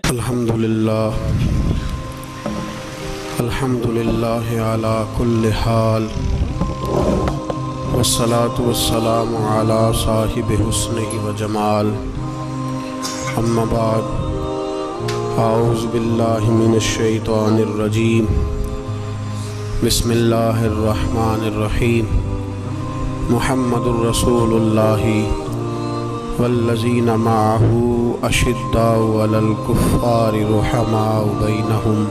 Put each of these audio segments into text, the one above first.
الحمدللہ علی کل حال والصلاة والسلام علی صاحب حسنہ و جمال اما بعد اعوذ باللہ من الشیطان الرجیم بسم اللہ الرحمن الرحیم محمد الرسول اللہ والذین معہ اشداء علی الکفار رحماء بینہم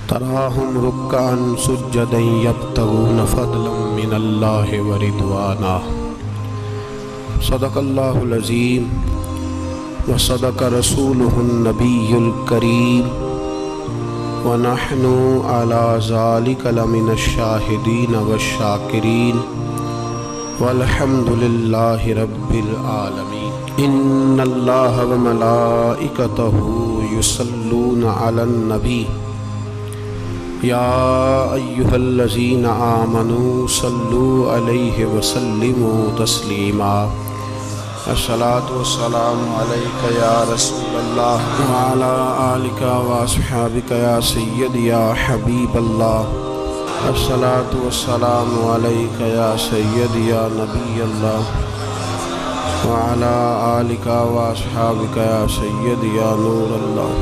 تراہم رکعا سجدا یبتغون فضلا من اللہ ورضوانا صدق اللہ العظیم وصدق رسولہ النبی الکریم ونحن علی ذلک لمن الشاہدین والشاکرین والحمد للہ رب العالمین ان اللہ وملائکتہ یصلون علی النبی یا ایہا الذین آمنوا صلوا علیہ وسلموا تسلیما الصلاۃ والسلام علیک یا رسول اللہ وعلی آلک واصحابک یا سیدی یا حبیب اللہ الصلاۃ والسلام علیک یا سیدی یا نبی اللہ وعلی آلک واصحابک یا سیدی یا نور اللہ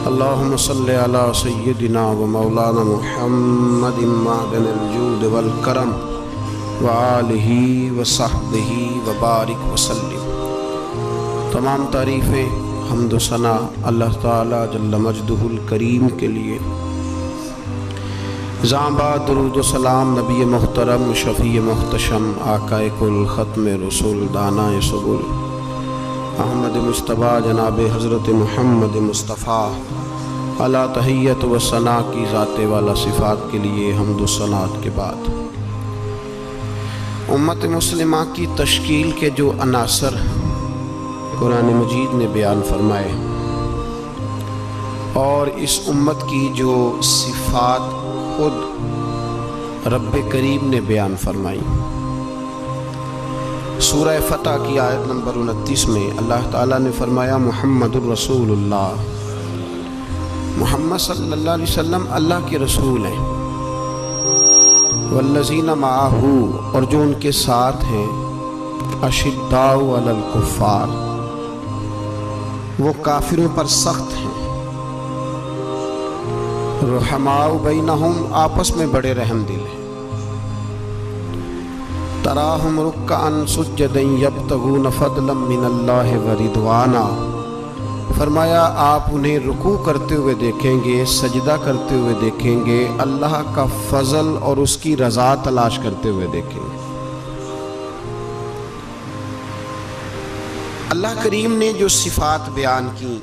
اللہم صلی علی سیدنا و مولانا محمد معدن الجود والکرم وآلہ وصحبہ وبارک وسلم۔ تمام تعریفیں حمد و ثنا اللہ تعالی جل مجدہ الکریم کے لیے، زامباد درود و سلام نبی محترم شفیع محتشم آقا کل ختم رسول دانا سبل احمد مصطفیٰ جناب حضرت محمد مصطفیٰ علی تحیت و ثنا کی ذات والا صفات کے لیے حمد و ثناء کے بعد امت مسلمہ کی تشکیل کے جو عناصر قرآن مجید نے بیان فرمائے اور اس امت کی جو صفات خود رب کریم نے بیان فرمائی، سورہ فتح کی آیت نمبر 29 میں اللہ تعالیٰ نے فرمایا محمد الرسول اللہ، محمد صلی اللہ علیہ وسلم اللہ کے رسول ہیں، والذین معہ اور جو ان کے ساتھ ہیں، اشداء علی الکفار وہ کافروں پر سخت ہیں، رحماء بینہم آپس میں بڑے رحم دل ہیں، تراہم رکعا سجدا یبتغون فضلا من اللہ ورضوانا، فرمایا آپ انہیں رکوع کرتے ہوئے دیکھیں گے، سجدہ کرتے ہوئے دیکھیں گے، اللہ کا فضل اور اس کی رضا تلاش کرتے ہوئے دیکھیں گے۔ اللہ کریم نے جو صفات بیان کی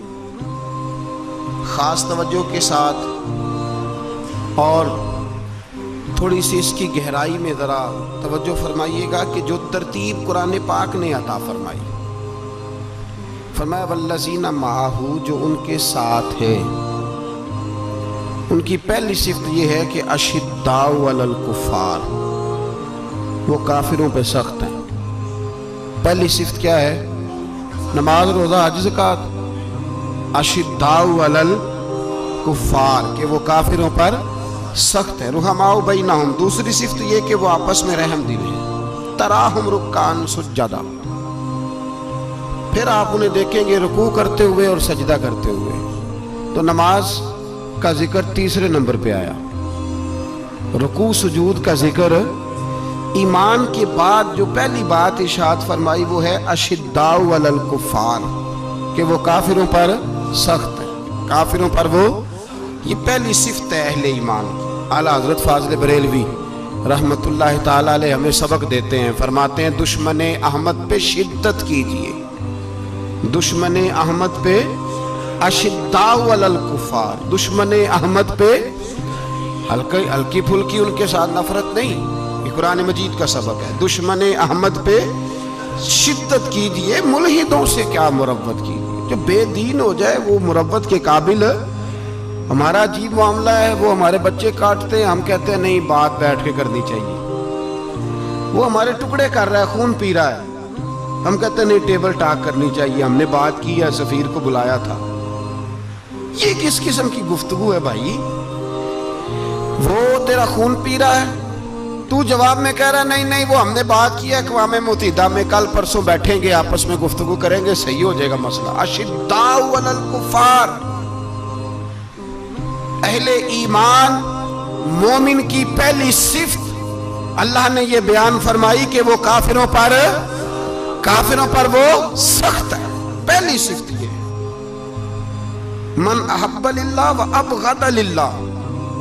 خاص توجہ کے ساتھ اور تھوڑی سی اس کی گہرائی میں ذرا توجہ فرمائیے گا کہ جو ترتیب قرآن پاک نے عطا فرمائی، فرمایا والذین معہ جو ان کے ساتھ ہیں، ان کی پہلی صفت یہ ہے کہ اشداء علی الکفار وہ کافروں پہ سخت ہیں۔ پہلی صفت کیا ہے؟ نماز روزہ حج زکوٰۃ، اشداء علی الکفار کہ وہ کافروں پر سخت ہے، رحماء بینہم دوسری صفت یہ کہ وہ آپس میں رحم دل ہیں، تراہم رکعا سجدا پھر آپ انہیں دیکھیں گے رکوع کرتے ہوئے اور سجدہ کرتے ہوئے۔ تو نماز کا ذکر تیسرے نمبر پہ آیا، رکوع سجود کا ذکر ایمان کے بعد جو پہلی بات ارشاد فرمائی وہ ہے اشداء علی الکفار کہ وہ کافروں پر سخت ہے، کافروں پر وہ، یہ پہلی صفت ہے اہل ایمان کی۔ اعلیٰ حضرت فاضل بریلوی رحمت اللہ تعالیٰ علیہ ہمیں سبق دیتے ہیں، فرماتے ہیں دشمن احمد پہ شدت کیجئے، دشمن احمد پہ اشداء علی الکفار، دشمن احمد پہ ہلکی پھلکی ان کے ساتھ نفرت نہیں، یہ قرآن مجید کا سبق ہے، دشمن احمد پہ شدت کیجئے، ملحدوں سے کیا مروت کیجئے، جو بے دین ہو جائے وہ مروت کے قابل۔ ہمارا عجیب معاملہ ہے، وہ ہمارے بچے کاٹتے ہیں، ہم کہتے ہیں نہیں بات بیٹھ کے کرنی چاہیے، وہ ہمارے ٹکڑے کر رہا ہے، خون پی رہا ہے، ہم کہتے ہیں نہیں ٹیبل ٹاک کرنی چاہیے، ہم نے بات کی ہے، سفیر کو بلایا تھا، یہ کس قسم کی گفتگو ہے بھائی؟ وہ تیرا خون پی رہا ہے، تو جواب میں کہہ رہا نہیں نہیں وہ ہم نے بات کی ہے اقوام متحدہ میں، کل پرسوں بیٹھیں گے آپس میں گفتگو کریں گے، صحیح ہو جائے گا مسئلہ۔ اشداء علی الکفار، اہل ایمان مومن کی پہلی صفت اللہ نے یہ بیان فرمائی کہ وہ کافروں پر وہ سخت ہے، پہلی صفت یہ ہے۔ من احب للہ و ابغض للہ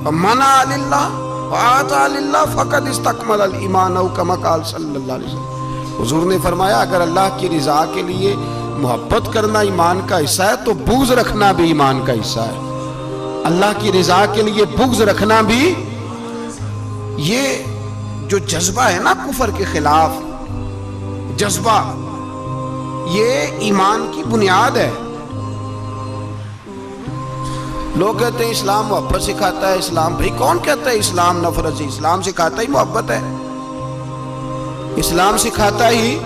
و منع للہ و اعطى للہ فقد استکمل الایمان او کما قال صلی اللہ علیہ وسلم۔ حضور نے فرمایا اگر اللہ کی رضا کے لیے محبت کرنا ایمان کا حصہ ہے تو بغض رکھنا بھی ایمان کا حصہ ہے۔ اللہ کی رضا کے لیے بغض رکھنا بھی، یہ جو جذبہ ہے نا کفر کے خلاف جذبہ، یہ ایمان کی بنیاد ہے۔ لوگ کہتے ہیں اسلام محبت سکھاتا ہے، اسلام، بھائی کون کہتا ہے اسلام نفرت سے؟ اسلام سکھاتا ہی محبت ہے، اسلام سکھاتا ہی۔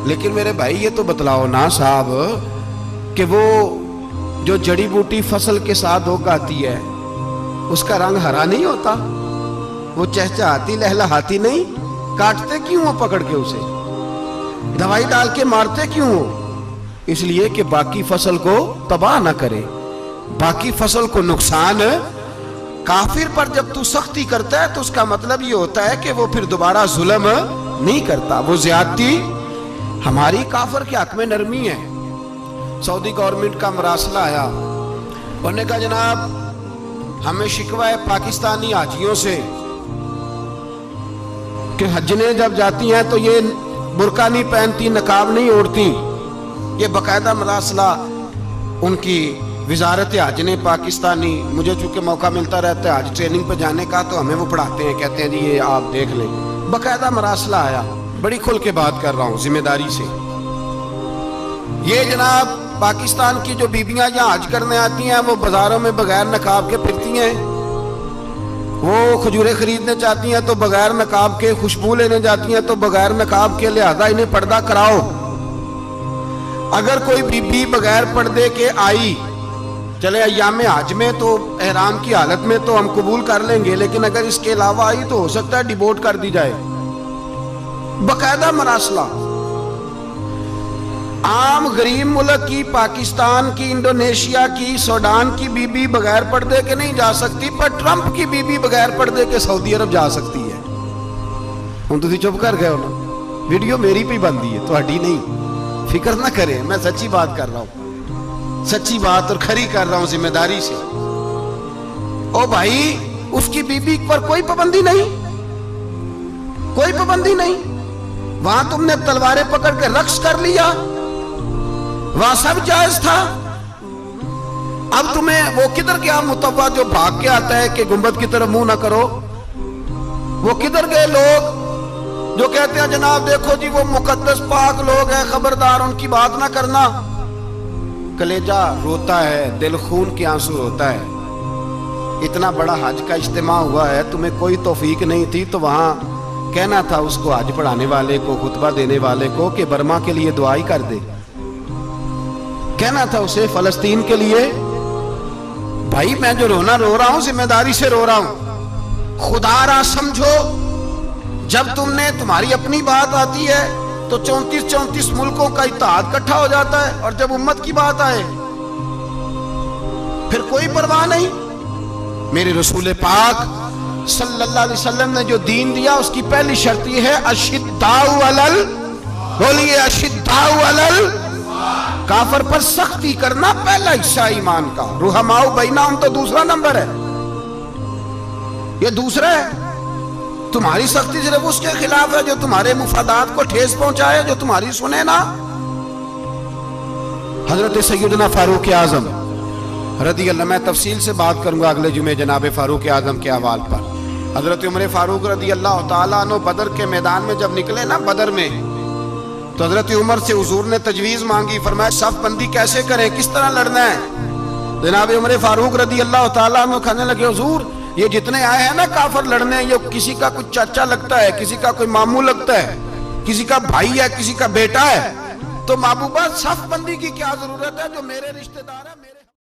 لیکن میرے بھائی یہ تو بتلاؤ نا صاحب کہ وہ جو جڑی بوٹی فصل کے ساتھ اگاتی ہے اس کا رنگ ہرا نہیں ہوتا؟ وہ چہچہاتی لہلہاتی نہیں؟ کاٹتے کیوں ہو پکڑ کے اسے؟ دوائی ڈال کے مارتے کیوں ہو؟ اس لیے کہ باقی فصل کو تباہ نہ کرے، باقی فصل کو نقصان۔ کافر پر جب تو سختی کرتا ہے تو اس کا مطلب یہ ہوتا ہے کہ وہ پھر دوبارہ ظلم نہیں کرتا، وہ زیادتی۔ ہماری کافر کے حق میں نرمی ہے۔ سعودی گورنمنٹ کا مراسلہ آیا، انہوں نے کہا جناب ہمیں شکوہ ہے پاکستانی حاجیوں سے کہ حجنے جب جاتی ہیں تو یہ برقع نہیں پہنتی، نقاب نہیں اوڑھتی۔ یہ باقاعدہ مراسلہ ان کی وزارت حج نے پاکستانی، مجھے چونکہ موقع ملتا رہتا ہے حج ٹریننگ پہ جانے کا تو ہمیں وہ پڑھاتے ہیں، کہتے ہیں جی یہ آپ دیکھ لیں، باقاعدہ مراسلہ آیا، بڑی کھل کے بات کر رہا ہوں ذمہ داری سے۔ یہ جناب پاکستان کی جو بیبیاں یہاں حج کرنے آتی ہیں وہ بازاروں میں بغیر نقاب کے پھرتی ہیں، وہ کھجوریں خریدنے چاہتی ہیں تو بغیر نقاب کے، خوشبو لینے جاتی ہیں تو بغیر نقاب کے، لہذا انہیں پردہ کراؤ۔ اگر کوئی بی بی بغیر پردے کے آئی، چلے ایام حج میں تو احرام کی حالت میں تو ہم قبول کر لیں گے، لیکن اگر اس کے علاوہ آئی تو ہو سکتا ہے ڈیبورٹ کر دی جائے۔ باقاعدہ مراسلہ۔ عام غریب ملک کی، پاکستان کی، انڈونیشیا کی، سوڈان کی بی بی بغیر پردے کے نہیں جا سکتی، پر ٹرمپ کی بی بی بغیر پردے کے سعودی عرب جا سکتی ہے۔ ہم تو چپ کر گئے ہو نا، ویڈیو میری پہ بندی ہے، تہاڈی نہیں، فکر نہ کریں، میں سچی بات کر رہا ہوں، سچی بات اور کھری کر رہا ہوں ذمہ داری سے۔ او بھائی اس کی بی بی پر کوئی پابندی نہیں، کوئی پابندی نہیں۔ وہاں تم نے تلواریں پکڑ کے رقص کر لیا، وہاں سب جائز تھا۔ اب تمہیں وہ کدھر گیا متوع جو بھاگ کے آتا ہے کہ گنبد کی طرف منہ نہ کرو؟ وہ کدھر گئے لوگ جو کہتے ہیں جناب دیکھو جی وہ مقدس پاک لوگ ہیں، خبردار ان کی بات نہ کرنا؟ کلیجہ روتا ہے، دل خون کے آنسو روتا ہے۔ اتنا بڑا حج کا اجتماع ہوا ہے، تمہیں کوئی توفیق نہیں تھی تو وہاں کہنا تھا اس کو، حج پڑھانے والے کو، خطبہ دینے والے کو کہ برما کے لیے دعائی کر دے، کہنا تھا اسے فلسطین کے لیے۔ بھائی میں جو رونا رو رہا ہوں ذمہ داری سے رو رہا ہوں۔ خدا را سمجھو، جب تمہاری اپنی بات آتی ہے تو 34 ملکوں کا اتحاد اکٹھا ہو جاتا ہے، اور جب امت کی بات آئے پھر کوئی پرواہ نہیں۔ میرے رسول پاک صلی اللہ علیہ وسلم نے جو دین دیا اس کی پہلی شرط یہ ہے اشداء علی، بولیے اشداء علی، کافر پر سختی کرنا پہلا حصہ ایمان کا۔ رحماء بینہم تو دوسرا نمبر ہے، یہ دوسرا ہے۔ تمہاری سختی صرف اس کے خلاف ہے جو تمہارے مفادات کو ٹھیس پہنچائے، جو تمہاری سنے نا۔ حضرت سیدنا فاروق اعظم رضی اللہ، میں تفصیل سے بات کروں گا اگلے جمعے جناب فاروق اعظم کے احوال پر۔ حضرت عمر فاروق رضی اللہ تعالیٰ عنہ بدر کے میدان میں جب نکلے نا، بدر میں، تو حضرت عمر سے حضور نے تجویز مانگی، فرمایا صف بندی کیسے کریں، کس طرح لڑنا ہے؟ جناب عمر فاروق رضی اللہ تعالیٰ عنہ کہنے لگے حضور یہ جتنے آئے ہیں نا کافر لڑنے، یہ کسی کا کوئی چاچا لگتا ہے، کسی کا کوئی ماموں لگتا ہے، کسی کا بھائی ہے، کسی کا بیٹا ہے، تو محبوبہ صف بندی کی کیا ضرورت ہے، جو میرے رشتہ دار ہے